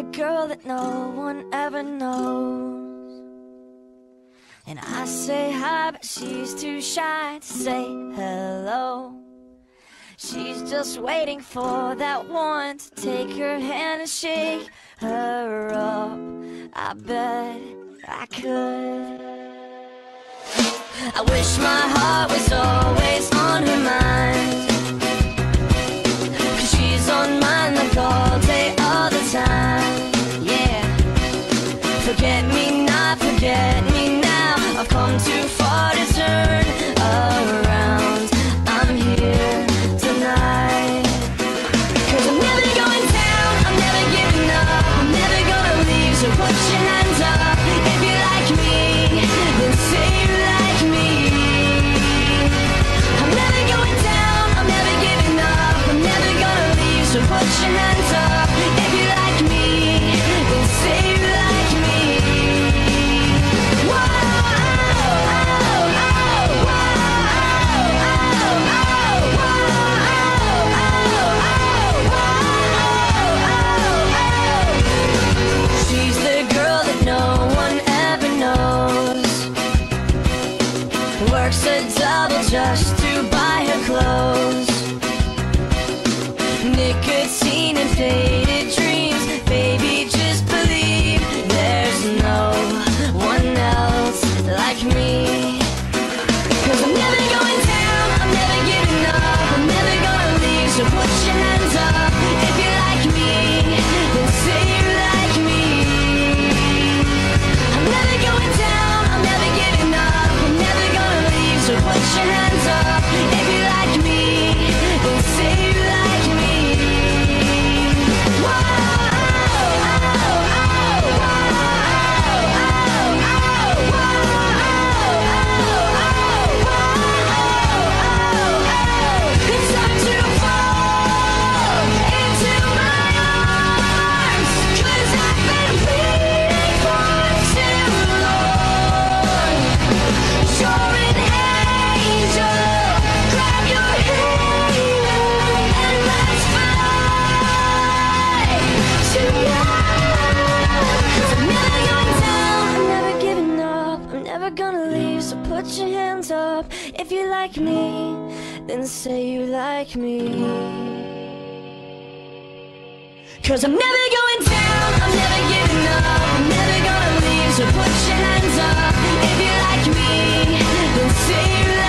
the girl that no one ever knows. And I say hi, but she's too shy to say hello. She's just waiting for that one to take her hand and shake her up. I bet I could. I wish my heart was always on her mind, 'cause she's on mine like all day, all the time. Yeah. Forget me not, forget me now. I've come too far to turn around. I'm here tonight, 'cause I'm never going down, I'm never giving up, I'm never gonna leave. So put your hands up if you like me, then say you like me. I'm never going down, I'm never giving up, I'm never gonna leave. So put your hands up if you like me, then say you like me. Whoa, she's the girl that no one ever knows. Works a double just to buy her clothes. Nicotine and faded dreams. Baby, just believe there's no one else like me. 'Cause I'm never going down, I'm never giving up, I'm never gonna leave. So put your hands up if you like me, then say you like me. I'm never going down, I'm never giving up, I'm never gonna leave. So put your hands up if you like me, then say you like me. Whoa, it's time to fall into my arms, 'cause I've been waiting for too long. You're an angel, grab your hand and let's fly tonight. 'Cause I'm never going down, I'm never giving up, I'm never gonna leave. So put your hands up if you like me, then say you like me. 'Cause I'm never going down, I'm never giving up, I'm never gonna leave. So put your hands up if you like me, then say you like me.